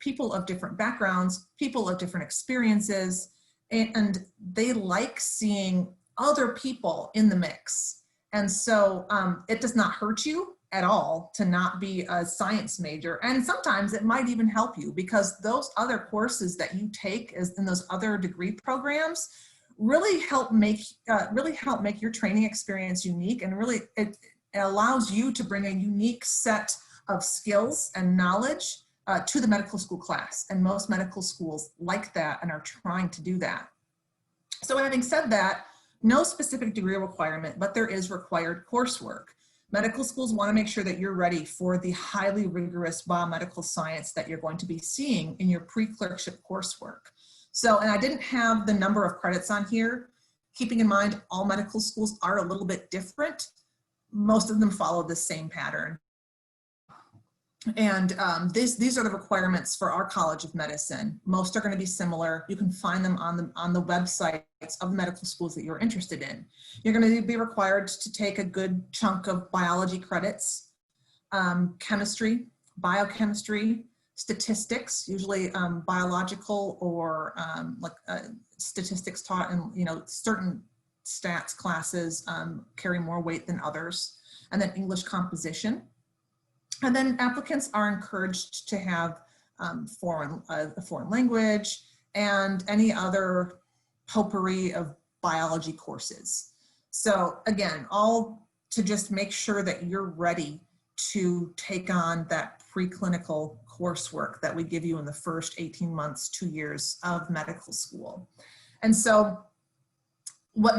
people of different backgrounds, people of different experiences, and they like seeing other people in the mix. And so it does not hurt you at all to not be a science major. And sometimes it might even help you, because those other courses that you take in those other degree programs really help make your training experience unique, and really it allows you to bring a unique set of skills and knowledge to the medical school class. And most medical schools like that and are trying to do that. So having said that, no specific degree requirement, but there is required coursework. Medical schools want to make sure that you're ready for the highly rigorous biomedical science that you're going to be seeing in your pre-clerkship coursework. So, and I didn't have the number of credits on here. Keeping in mind, all medical schools are a little bit different. Most of them follow the same pattern. And these are the requirements for our College of Medicine. Most are going to be similar. You can find them on the websites of the medical schools that you're interested in. You're going to be required to take a good chunk of biology credits, chemistry, biochemistry, statistics, usually biological or statistics taught in certain stats classes carry more weight than others, and then English composition. And then applicants are encouraged to have a foreign language and any other potpourri of biology courses. So again, all to just make sure that you're ready to take on that preclinical coursework that we give you in the first 18 months, 2 years of medical school. And so what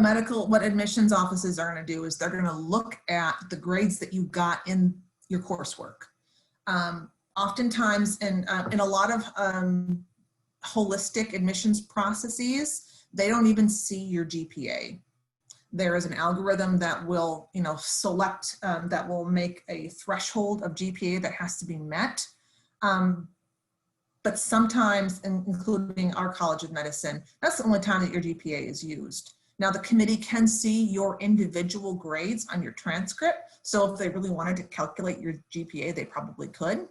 admissions offices are going to do is they're going to look at the grades that you got in your coursework. Oftentimes in a lot of holistic admissions processes, they don't even see your GPA. There is an algorithm that will, select, that will make a threshold of GPA that has to be met. But sometimes, including our College of Medicine, that's the only time that your GPA is used. Now, the committee can see your individual grades on your transcript. So if they really wanted to calculate your GPA, they probably could.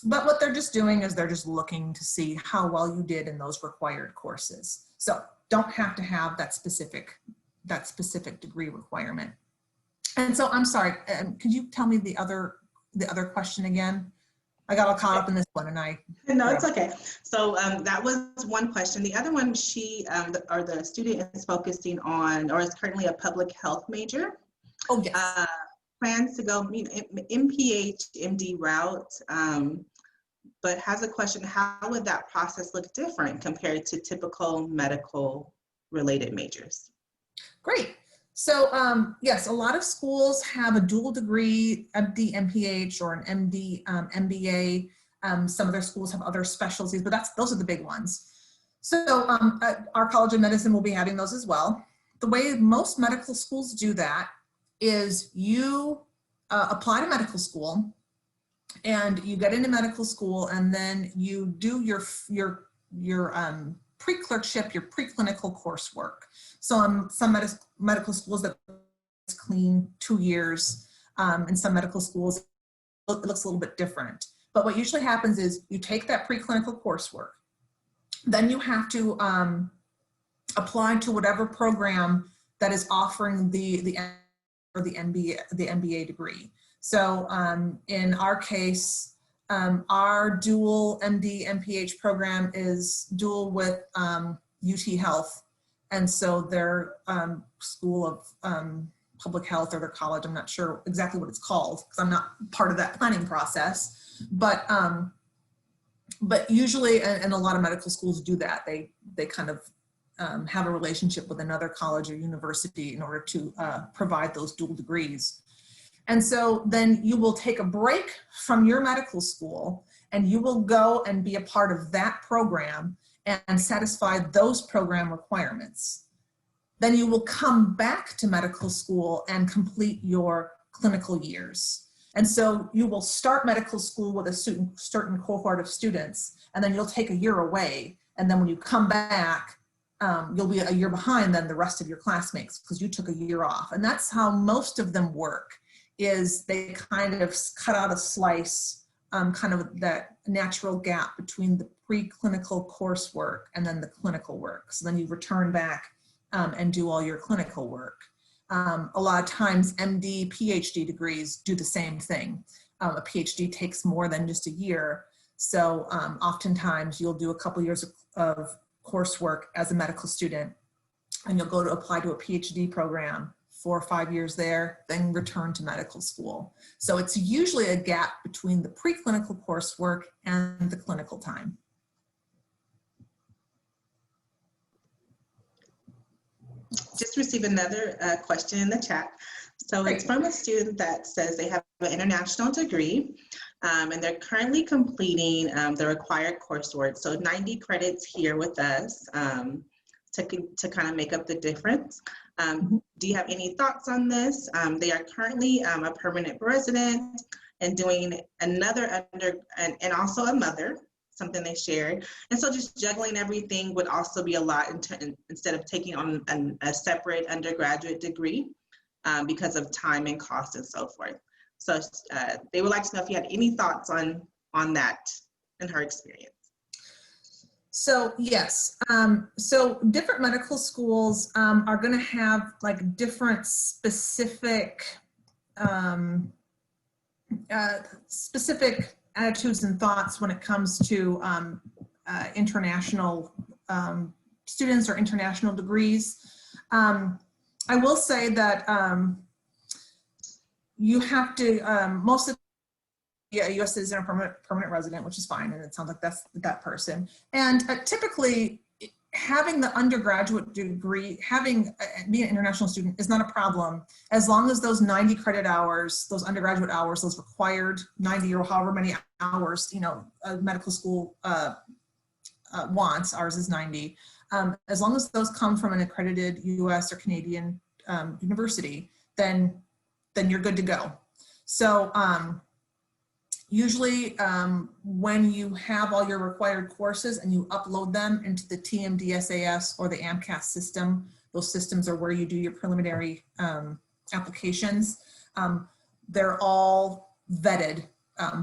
But what they're just doing is they're just looking to see how well you did in those required courses. So don't have to have that specific degree requirement. And so I'm sorry, could you tell me the other question again? I got all caught up in this one and No, it's okay. So that was one question. The other one, the student is focusing on, or is currently a public health major. Oh, yes. Plans to go MPH, MD route, but has a question, how would that process look different compared to typical medical related majors? Great. So yes, a lot of schools have a dual degree, MD, MPH, or an MD, MBA. Some of their schools have other specialties, but those are the big ones. So our College of Medicine will be having those as well. The way most medical schools do that is you apply to medical school, and you get into medical school, and then you do your pre-clerkship, your preclinical coursework. So some medical schools that it's clean 2 years, in some medical schools it looks a little bit different. But what usually happens is you take that preclinical coursework, then you have to apply to whatever program that is offering the MBA degree. So in our case, our dual MD MPH program is dual with UT Health, and so their School of Public Health, or their college, I'm not sure exactly what it's called because I'm not part of that planning process, but usually, and a lot of medical schools do that, they kind of have a relationship with another college or university in order to provide those dual degrees. And so then you will take a break from your medical school, and you will go and be a part of that program and satisfy those program requirements. Then you will come back to medical school and complete your clinical years. And so you will start medical school with a certain cohort of students, and then you'll take a year away. And then when you come back, you'll be a year behind than the rest of your classmates because you took a year off. And that's how most of them work, is they kind of cut out a slice, kind of that natural gap between the preclinical coursework and then the clinical work. So then you return back and do all your clinical work. A lot of times MD, PhD degrees do the same thing. A PhD takes more than just a year. So oftentimes you'll do a couple years of coursework as a medical student, and you'll go to apply to a PhD program, 4 or 5 years there, then return to medical school. So it's usually a gap between the preclinical coursework and the clinical time. Just received another question in the chat. So it's from a student that says they have an international degree and they're currently completing the required coursework. So 90 credits here with us to kind of make up the difference. Do you have any thoughts on this? They are currently a permanent resident and doing another and also a mother, something they shared. And so just juggling everything would also be a lot instead of taking on a separate undergraduate degree because of time and cost and so forth. So they would like to know if you had any thoughts on that and her experience. So yes, so different medical schools are going to have like different specific attitudes and thoughts when it comes to international students or international degrees. I will say that you have to, most of a U.S. citizen or permanent resident, which is fine, and it sounds like that's that person. And typically, having the undergraduate degree, being an international student is not a problem, as long as those 90 credit hours, those undergraduate hours, those required 90 or however many hours, medical school wants, ours is 90, as long as those come from an accredited U.S. or Canadian university, then you're good to go. So usually when you have all your required courses and you upload them into the TMDSAS or the AMCAS system, those systems are where you do your preliminary applications. They're all vetted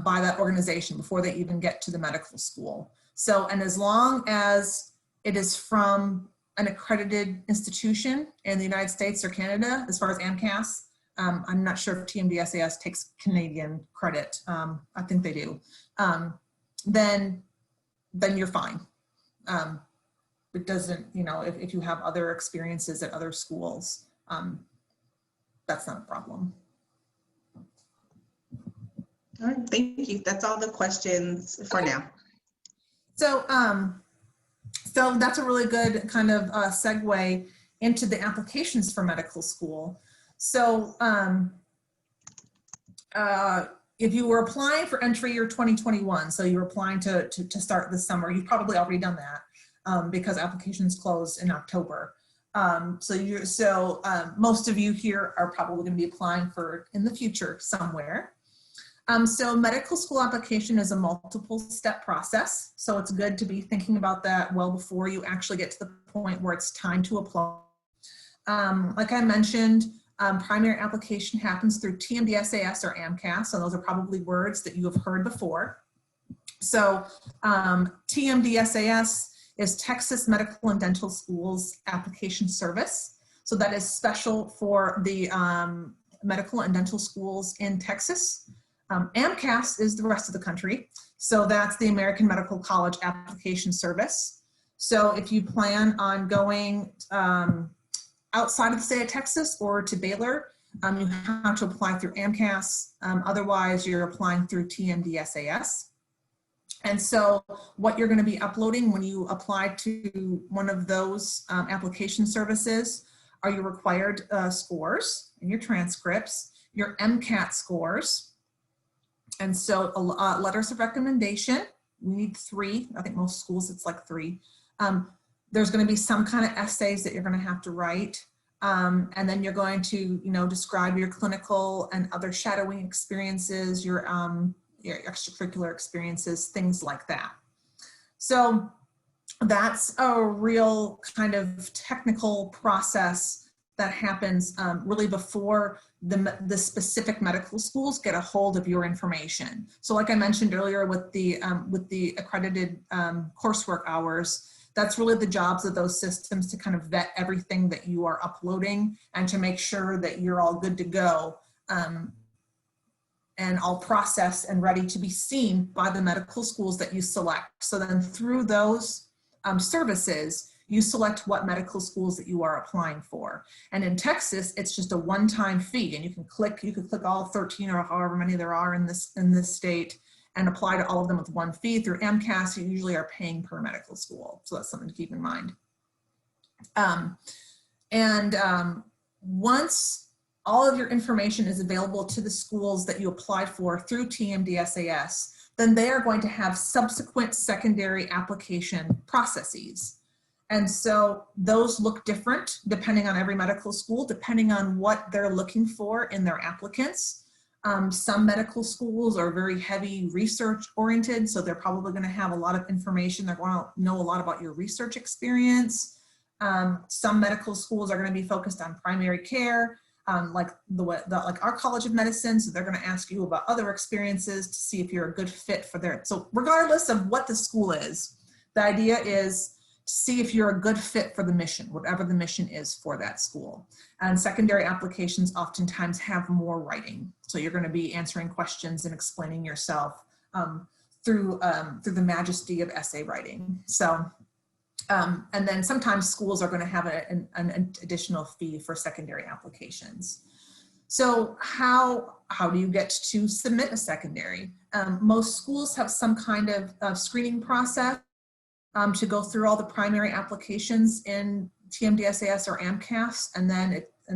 by that organization before they even get to the medical school. So, and as long as it is from an accredited institution in the United States or Canada, as far as AMCAS, I'm not sure if TMDSAS takes Canadian credit. I think they do. Then you're fine. It doesn't, if you have other experiences at other schools, that's not a problem. All right, thank you. That's all the questions for now. So, so that's a really good kind of segue into the applications for medical school. So if you were applying for entry year 2021, so you were applying to start this summer, you've probably already done that because applications close in October. So most of you here are probably going to be applying for in the future somewhere. So medical school application is a multiple step process. So it's good to be thinking about that well before you actually get to the point where it's time to apply. Like I mentioned, primary application happens through TMDSAS or AMCAS. So those are probably words that you have heard before. So TMDSAS is Texas Medical and Dental Schools Application Service. So that is special for the medical and dental schools in Texas. AMCAS is the rest of the country. So that's the American Medical College Application Service. So if you plan on going outside of the state of Texas or to Baylor, you have to apply through AMCAS. Otherwise, you're applying through TMDSAS. And so what you're going to be uploading when you apply to one of those application services are your required scores and your transcripts, your MCAT scores, And so letters of recommendation, we need 3. I think most schools it's like 3. There's going to be some kind of essays that you're going to have to write. And then you're going to, describe your clinical and other shadowing experiences, your extracurricular experiences, things like that. So that's a real kind of technical process that happens really before the specific medical schools get a hold of your information. So like I mentioned earlier with the accredited coursework hours, that's really the jobs of those systems to kind of vet everything that you are uploading and to make sure that you're all good to go and all processed and ready to be seen by the medical schools that you select. So then through those services, you select what medical schools that you are applying for. And in Texas, it's just a one-time fee, and you can click all 13 or however many there are in this state and apply to all of them with one fee. Through MCAS, you usually are paying per medical school. So that's something to keep in mind. Once all of your information is available to the schools that you applied for through TMDSAS, then they are going to have subsequent secondary application processes. And so those look different depending on every medical school, depending on what they're looking for in their applicants. Some medical schools are very heavy research oriented, so they're probably going to have a lot of information. They're going to know a lot about your research experience. Some medical schools are going to be focused on primary care, like our College of Medicine, so they're going to ask you about other experiences to see if you're a good fit for their. So regardless of what the school is, the idea is see if you're a good fit for the mission, whatever the mission is for that school. And secondary applications oftentimes have more writing. So you're going to be answering questions and explaining yourself through the majesty of essay writing. So, and then sometimes schools are going to have an additional fee for secondary applications. So how do you get to submit a secondary? Most schools have some kind of screening process to go through all the primary applications in TMDSAS or AMCAS, and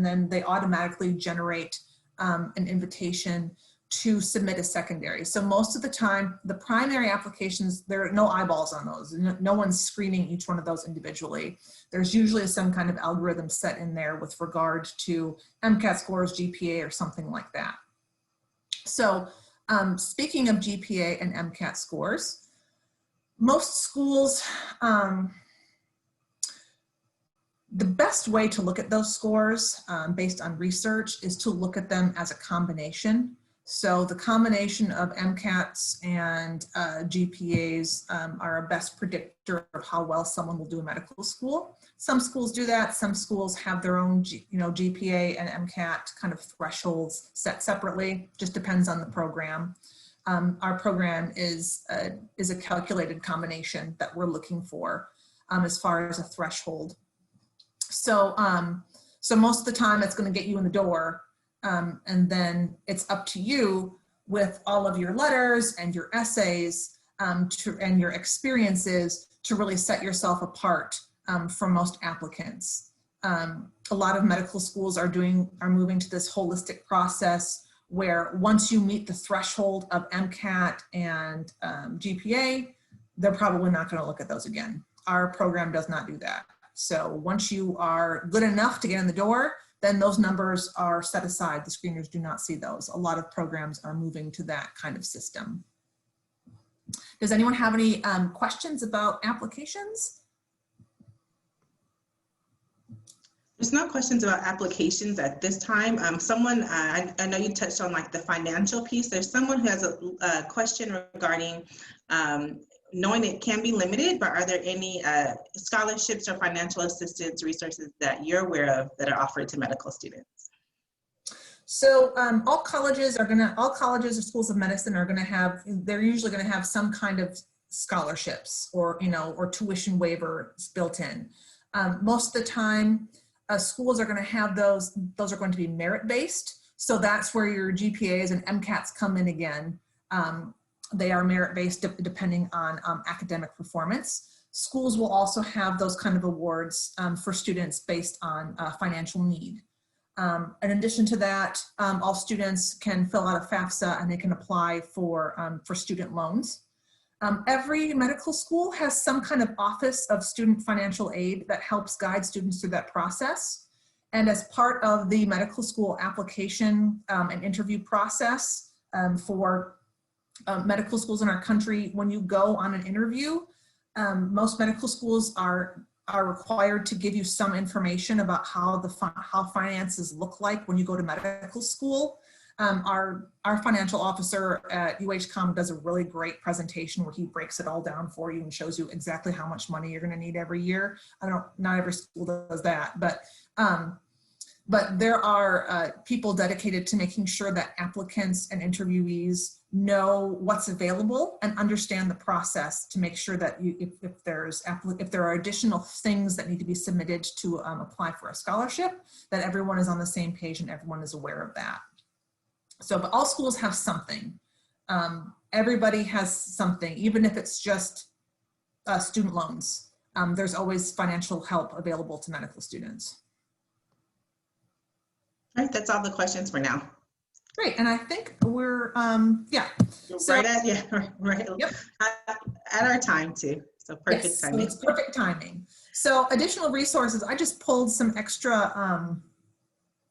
then they automatically generate an invitation to submit a secondary. So most of the time, the primary applications, there are no eyeballs on those. No one's screening each one of those individually. There's usually some kind of algorithm set in there with regard to MCAT scores, GPA, or something like that. So speaking of GPA and MCAT scores, most schools, the best way to look at those scores based on research is to look at them as a combination. So the combination of MCATs and GPAs are a best predictor of how well someone will do in medical school. Some schools do that. Some schools have their own GPA and MCAT kind of thresholds set separately. Just depends on the program. Our program is a calculated combination that we're looking for as far as a threshold. So, so most of the time it's going to get you in the door, and then it's up to you with all of your letters and your essays and your experiences to really set yourself apart from most applicants. A lot of medical schools are moving to this holistic process where once you meet the threshold of MCAT and GPA, they're probably not going to look at those again. Our program does not do that. So once you are good enough to get in the door, then those numbers are set aside. The screeners do not see those. A lot of programs are moving to that kind of system. Does anyone have any questions about applications? There's no questions about applications at this time. Someone, I know you touched on like the financial piece. There's someone who has a question regarding knowing it can be limited, but are there any scholarships or financial assistance resources that you're aware of that are offered to medical students? So all colleges or schools of medicine are going to have, they're usually going to have some kind of scholarships or tuition waivers built in. Most of the time, schools are going to have those are going to be merit-based. So that's where your GPAs and MCATs come in again. They are merit-based depending on academic performance. Schools will also have those kind of awards for students based on financial need. In addition to that, all students can fill out a FAFSA and they can apply for student loans. Every medical school has some kind of Office of Student Financial Aid that helps guide students through that process. And as part of the medical school application and interview process for medical schools in our country, when you go on an interview, most medical schools are required to give you some information about how finances look like when you go to medical school. Our financial officer at UHCOM does a really great presentation where he breaks it all down for you and shows you exactly how much money you're going to need every year. Not every school does that, but there are people dedicated to making sure that applicants and interviewees know what's available and understand the process to make sure that if there are additional things that need to be submitted to apply for a scholarship, that everyone is on the same page and everyone is aware of that. So, but all schools have something. Everybody has something, even if it's just student loans. There's always financial help available to medical students. All right, that's all the questions for now. Great, and I think we're, yeah. So, right at, yeah, right yep. At our time too, so perfect yes, timing. So it's perfect timing. So additional resources, I just pulled some extra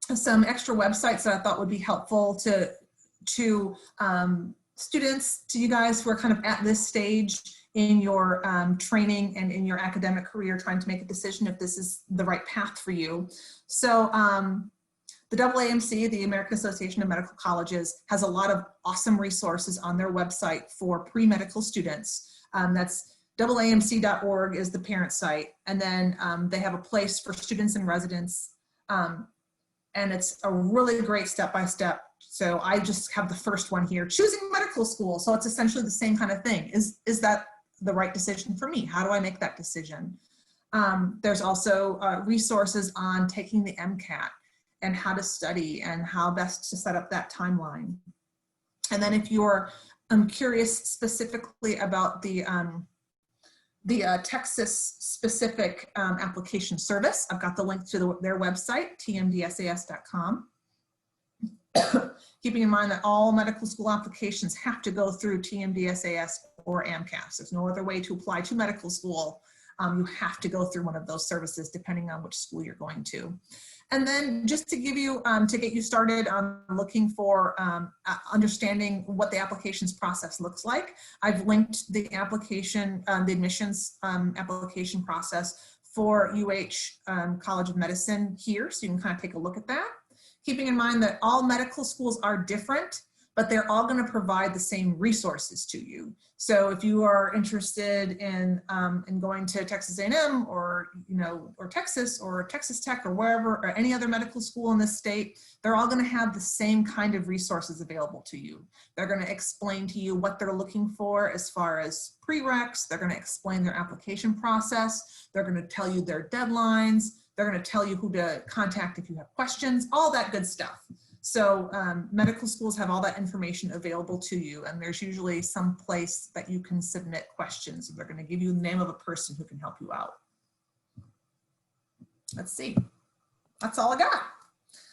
websites that I thought would be helpful to students, to you guys who are kind of at this stage in your training and in your academic career, trying to make a decision if this is the right path for you. So the AAMC, the American Association of Medical Colleges, has a lot of awesome resources on their website for pre-medical students. That's AAMC.org is the parent site. And then they have a place for students and residents. And it's a really great step-by-step. So I just have the first one here, choosing medical school. So it's essentially the same kind of thing. Is that the right decision for me? How do I make that decision? There's also resources on taking the MCAT and how to study and how best to set up that timeline. And then if you're curious specifically about the Texas specific application service, I've got the link to their website, tmdsas.com. Keeping in mind that all medical school applications have to go through TMDSAS or AMCAS. There's no other way to apply to medical school. You have to go through one of those services depending on which school you're going to. And then just to give you, to get you started on looking for understanding what the applications process looks like, I've linked the application, the admissions application process for College of Medicine here, so you can kind of take a look at that. Keeping in mind that all medical schools are different, but they're all going to provide the same resources to you. So if you are interested in going to Texas A&M or Texas or Texas Tech or wherever, or any other medical school in this state, they're all going to have the same kind of resources available to you. They're going to explain to you what they're looking for as far as prereqs. They're going to explain their application process. They're going to tell you their deadlines. They're going to tell you who to contact if you have questions, all that good stuff. So medical schools have all that information available to you, and there's usually some place that you can submit questions. They're going to give you the name of a person who can help you out. Let's see. That's all I got.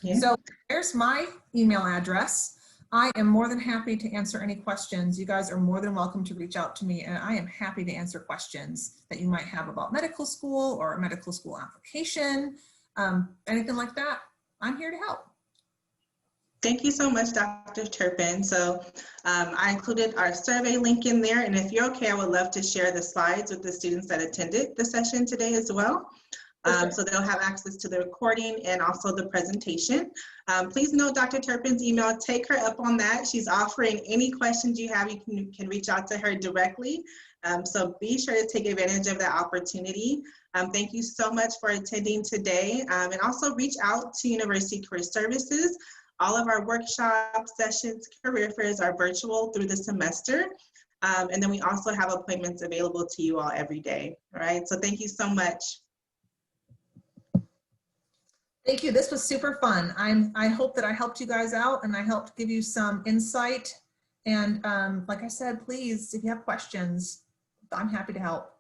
Yeah. So there's my email address. I am more than happy to answer any questions. You guys are more than welcome to reach out to me, and I am happy to answer questions that you might have about medical school or a medical school application, anything like that. I'm here to help. Thank you so much, Dr. Turpin. So I included our survey link in there, and if you're okay, I would love to share the slides with the students that attended the session today as well. So they'll have access to the recording and also the presentation. Please note Dr. Turpin's email, take her up on that. She's offering any questions you have, you can reach out to her directly. So be sure to take advantage of that opportunity. Thank you so much for attending today. And also reach out to University Career Services. All of our workshops, sessions, career fairs are virtual through the semester. And then we also have appointments available to you all every day. All right, so thank you so much. Thank you. This was super fun. I hope that I helped you guys out and I helped give you some insight. And like I said, please, if you have questions, I'm happy to help.